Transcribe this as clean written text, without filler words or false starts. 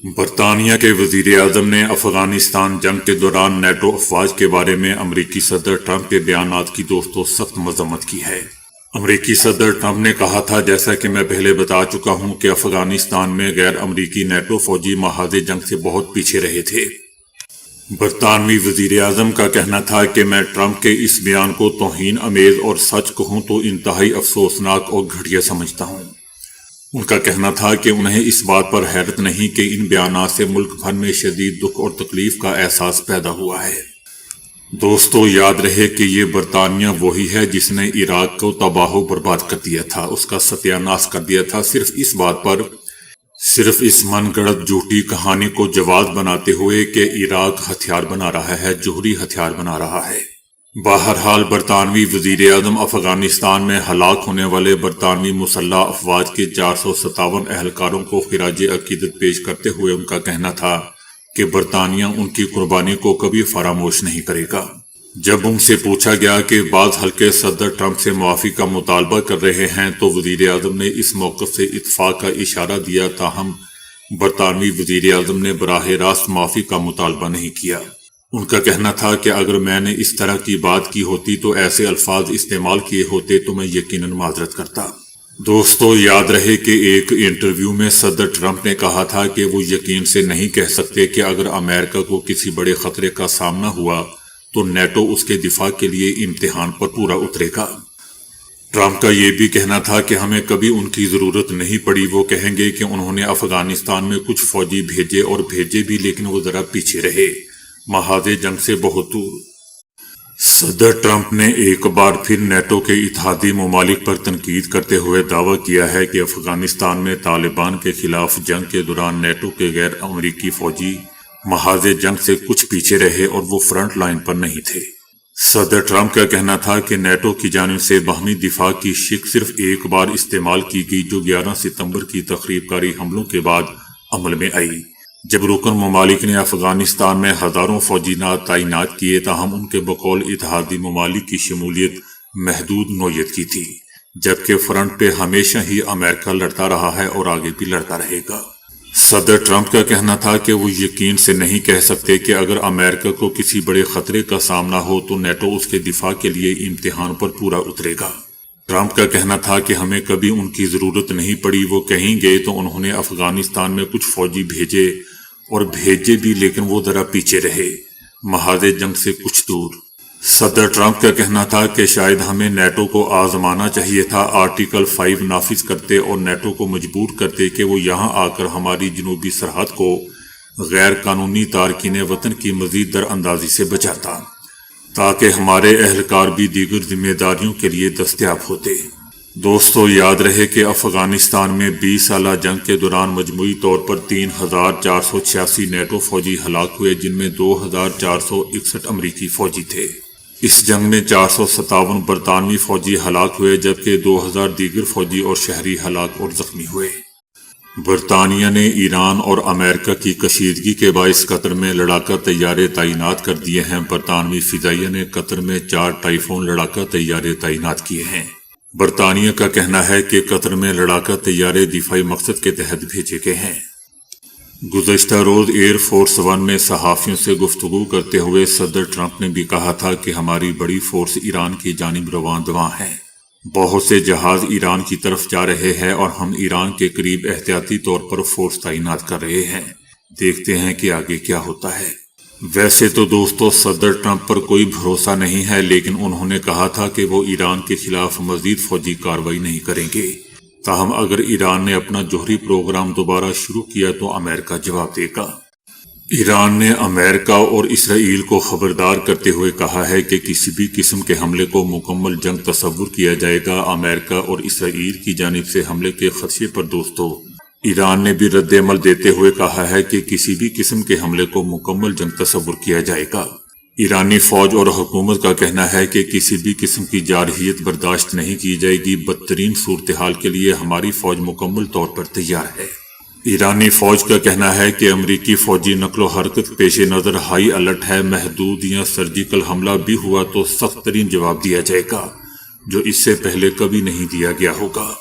برطانیہ کے وزیر اعظم نے افغانستان جنگ کے دوران نیٹو افواج کے بارے میں امریکی صدر ٹرمپ کے بیانات کی دوستوں سخت مذمت کی ہے۔ امریکی صدر ٹرمپ نے کہا تھا، جیسا کہ میں پہلے بتا چکا ہوں کہ افغانستان میں غیر امریکی نیٹو فوجی محاذ جنگ سے بہت پیچھے رہے تھے۔ برطانوی وزیر اعظم کا کہنا تھا کہ میں ٹرمپ کے اس بیان کو توہین آمیز اور سچ کہوں تو انتہائی افسوسناک اور گھٹیا سمجھتا ہوں۔ ان کا کہنا تھا کہ انہیں اس بات پر حیرت نہیں کہ ان بیانات سے ملک بھر میں شدید دکھ اور تکلیف کا احساس پیدا ہوا ہے۔ دوستو، یاد رہے کہ یہ برطانیہ وہی ہے جس نے عراق کو تباہ و برباد کر دیا تھا، اس کا ستیہ ناش کر دیا تھا، صرف اس بات پر، صرف اس من گڑت جھوٹی کہانی کو جواز بناتے ہوئے کہ عراق ہتھیار بنا رہا ہے، جوہری ہتھیار بنا رہا ہے۔ بہرحال برطانوی وزیر اعظم افغانستان میں ہلاک ہونے والے برطانوی مسلح افواج کے 457 اہلکاروں کو خراج عقیدت پیش کرتے ہوئے ان کا کہنا تھا کہ برطانیہ ان کی قربانی کو کبھی فراموش نہیں کرے گا۔ جب ان سے پوچھا گیا کہ بعض حلقے صدر ٹرمپ سے معافی کا مطالبہ کر رہے ہیں تو وزیر اعظم نے اس موقف سے اتفاق کا اشارہ دیا، تاہم برطانوی وزیر اعظم نے براہ راست معافی کا مطالبہ نہیں کیا۔ ان کا کہنا تھا کہ اگر میں نے اس طرح کی بات کی ہوتی تو ایسے الفاظ استعمال کیے ہوتے تو میں یقیناً معذرت کرتا۔ دوستو، یاد رہے کہ ایک انٹرویو میں صدر ٹرمپ نے کہا تھا کہ وہ یقین سے نہیں کہہ سکتے کہ اگر امریکہ کو کسی بڑے خطرے کا سامنا ہوا تو نیٹو اس کے دفاع کے لیے امتحان پر پورا اترے گا۔ ٹرمپ کا یہ بھی کہنا تھا کہ ہمیں کبھی ان کی ضرورت نہیں پڑی، وہ کہیں گے کہ انہوں نے افغانستان میں کچھ فوجی بھیجے اور بھیجے بھی، لیکن وہ ذرا پیچھے رہے، محاذ جنگ سے بہت دور۔ صدر ٹرمپ نے ایک بار پھر نیٹو کے اتحادی ممالک پر تنقید کرتے ہوئے دعویٰ کیا ہے کہ افغانستان میں طالبان کے خلاف جنگ کے دوران نیٹو کے غیر امریکی فوجی محاذ جنگ سے کچھ پیچھے رہے اور وہ فرنٹ لائن پر نہیں تھے۔ صدر ٹرمپ کا کہنا تھا کہ نیٹو کی جانب سے باہمی دفاع کی شق صرف ایک بار استعمال کی گئی، جو 11 ستمبر کی تخریب کاری حملوں کے بعد عمل میں آئی، جب رکن ممالک نے افغانستان میں ہزاروں فوجی تعینات کیے، تاہم ان کے بقول اتحادی ممالک کی شمولیت محدود نوعیت کی تھی، جبکہ فرنٹ پہ ہمیشہ ہی امریکہ لڑتا رہا ہے اور آگے بھی لڑتا رہے گا۔ صدر ٹرمپ کا کہنا تھا کہ وہ یقین سے نہیں کہہ سکتے کہ اگر امریکہ کو کسی بڑے خطرے کا سامنا ہو تو نیٹو اس کے دفاع کے لیے امتحان پر پورا اترے گا۔ ٹرمپ کا کہنا تھا کہ ہمیں کبھی ان کی ضرورت نہیں پڑی، وہ کہیں گے تو انہوں نے افغانستان میں کچھ فوجی بھیجے اور بھیجے بھی، لیکن وہ ذرا پیچھے رہے، محاذ جنگ سے کچھ دور۔ صدر ٹرمپ کا کہنا تھا کہ شاید ہمیں نیٹو کو آزمانا چاہیے تھا، آرٹیکل 5 نافذ کرتے اور نیٹو کو مجبور کرتے کہ وہ یہاں آ کر ہماری جنوبی سرحد کو غیر قانونی تارکین وطن کی مزید در اندازی سے بچاتا، تاکہ ہمارے اہلکار بھی دیگر ذمہ داریوں کے لیے دستیاب ہوتے۔ دوستو، یاد رہے کہ افغانستان میں 20 سالہ جنگ کے دوران مجموعی طور پر 3486 نیٹو فوجی ہلاک ہوئے، جن میں 2461 امریکی فوجی تھے۔ اس جنگ میں 457 برطانوی فوجی ہلاک ہوئے، جبکہ 2000 دیگر فوجی اور شہری ہلاک اور زخمی ہوئے۔ برطانیہ نے ایران اور امریکہ کی کشیدگی کے باعث قطر میں لڑاکا طیارے تعینات کر دیے ہیں۔ برطانوی فضائیہ نے قطر میں 4 ٹائفون لڑاکا طیارے تعینات کیے ہیں۔ برطانیہ کا کہنا ہے کہ قطر میں لڑاکا طیارے دفاعی مقصد کے تحت بھیجے گئے ہیں۔ گزشتہ روز ایئر فورس 1 میں صحافیوں سے گفتگو کرتے ہوئے صدر ٹرمپ نے بھی کہا تھا کہ ہماری بڑی فورس ایران کی جانب رواں دواں ہے، بہت سے جہاز ایران کی طرف جا رہے ہیں اور ہم ایران کے قریب احتیاطی طور پر فورس تعینات کر رہے ہیں، دیکھتے ہیں کہ آگے کیا ہوتا ہے۔ ویسے تو دوستو، صدر ٹرمپ پر کوئی بھروسہ نہیں ہے، لیکن انہوں نے کہا تھا کہ وہ ایران کے خلاف مزید فوجی کارروائی نہیں کریں گے، تاہم اگر ایران نے اپنا جوہری پروگرام دوبارہ شروع کیا تو امریکہ جواب دے گا۔ ایران نے امریکہ اور اسرائیل کو خبردار کرتے ہوئے کہا ہے کہ کسی بھی قسم کے حملے کو مکمل جنگ تصور کیا جائے گا۔ امریکہ اور اسرائیل کی جانب سے حملے کے خدشے پر دوستو، ایران نے بھی رد عمل دیتے ہوئے کہا ہے کہ کسی بھی قسم کے حملے کو مکمل جنگ تصور کیا جائے گا۔ ایرانی فوج اور حکومت کا کہنا ہے کہ کسی بھی قسم کی جارحیت برداشت نہیں کی جائے گی۔ بدترین صورتحال کے لیے ہماری فوج مکمل طور پر تیار ہے۔ ایرانی فوج کا کہنا ہے کہ امریکی فوجی نقل و حرکت پیش نظر ہائی الرٹ ہے، محدود یا سرجیکل حملہ بھی ہوا تو سخت ترین جواب دیا جائے گا، جو اس سے پہلے کبھی نہیں دیا گیا ہوگا۔